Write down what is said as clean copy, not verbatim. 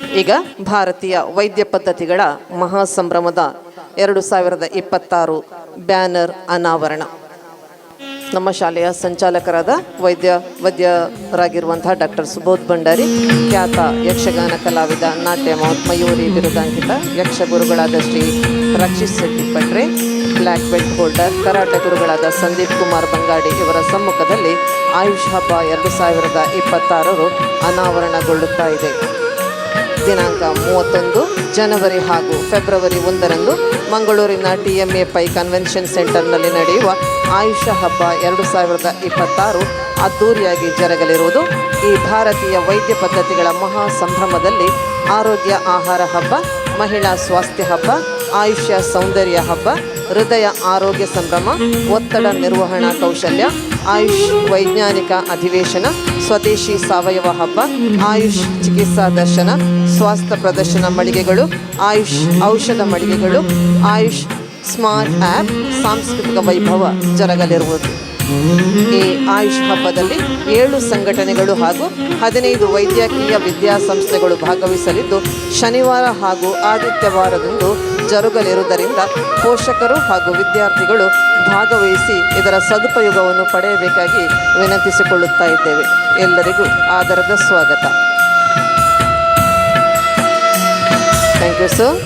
ಈಗ ಭಾರತೀಯ ವೈದ್ಯ ಪದ್ಧತಿಗಳ ಮಹಾಸಂಭ್ರಮದ 2026 ಬ್ಯಾನರ್ ಅನಾವರಣ. ನಮ್ಮ ಶಾಲೆಯ ಸಂಚಾಲಕರಾದ ವೈದ್ಯರಾಗಿರುವಂತಹ ಡಾಕ್ಟರ್ ಸುಬೋಧ್ ಭಂಡಾರಿ, ಖ್ಯಾತ ಯಕ್ಷಗಾನ ಕಲಾವಿದ, ನಾಟ್ಯ ಮಯೂರಿ ಬಿರುದಾಂಕಿತ ಯಕ್ಷಗುರುಗಳಾದ Shri Rakshith Shetty Patre, black belt holder, karate ಗುರುಗಳಾದ ಸಂದೀಪ್ ಕುಮಾರ್ ಬಂಗಾಡಿ ಇವರ ಸಮ್ಮುಖದಲ್ಲಿ ಆಯುಷ್ ಹಬ್ಬ 2026 ಅನಾವರಣಗೊಳ್ಳುತ್ತಾ ಇದೆ. ದಿನಾಂಕ 31 ಜನವರಿ ಹಾಗೂ ಫೆಬ್ರವರಿ 1ರಂದು ಮಂಗಳೂರಿನ TMA ಕನ್ವೆನ್ಷನ್ ಸೆಂಟರ್ನಲ್ಲಿ ನಡೆಯುವ ಆಯುಷ ಹಬ್ಬ 2026 ಅದ್ದೂರಿಯಾಗಿ ಜರುಗಲಿರುವುದು. ಈ ಭಾರತೀಯ ವೈದ್ಯ ಪದ್ಧತಿಗಳ ಮಹಾ ಸಂಭ್ರಮದಲ್ಲಿ ಆರೋಗ್ಯ ಆಹಾರ ಹಬ್ಬ, ಮಹಿಳಾ ಸ್ವಾಸ್ಥ್ಯ ಹಬ್ಬ, ಆಯುಷ್ಯ ಸೌಂದರ್ಯ ಹಬ್ಬ, ಹೃದಯ ಆರೋಗ್ಯ ಸಂಭ್ರಮ, ಒತ್ತಡ ನಿರ್ವಹಣಾ ಕೌಶಲ್ಯ, ಆಯುಷ್ ವೈಜ್ಞಾನಿಕ ಅಧಿವೇಶನ, ಸ್ವದೇಶಿ ಸಾವಯವ ಹಬ್ಬ, ಆಯುಷ್ ಚಿಕಿತ್ಸಾ ದರ್ಶನ, ಸ್ವಾಸ್ಥ್ಯ ಪ್ರದರ್ಶನ ಮಳಿಗೆಗಳು, ಆಯುಷ್ ಔಷಧ ಮಳಿಗೆಗಳು, ಆಯುಷ್ ಸ್ಮಾರ್ಟ್ ಆ್ಯಪ್, ಸಾಂಸ್ಕೃತಿಕ ವೈಭವ ಜರುಗಲಿರುವುದು. ಈ ಆಯುಷ್ ಹಬ್ಬದಲ್ಲಿ 7 ಸಂಘಟನೆಗಳು ಹಾಗೂ 15 ವೈದ್ಯಕೀಯ ವಿದ್ಯಾಸಂಸ್ಥೆಗಳು ಭಾಗವಹಿಸಲಿದ್ದು, ಶನಿವಾರ ಹಾಗೂ ಆದಿತ್ಯವಾರದಂದು ಜರುಗಲಿರುವುದರಿಂದ ಪೋಷಕರು ಹಾಗೂ ವಿದ್ಯಾರ್ಥಿಗಳು ಭಾಗವಹಿಸಿ ಇದರ ಸದುಪಯೋಗವನ್ನು ಪಡೆಯಬೇಕಾಗಿ ವಿನಂತಿಸಿಕೊಳ್ಳುತ್ತಾ ಇದ್ದೇವೆ. ಎಲ್ಲರಿಗೂ ಆದರದ ಸ್ವಾಗತ. Thank you sir.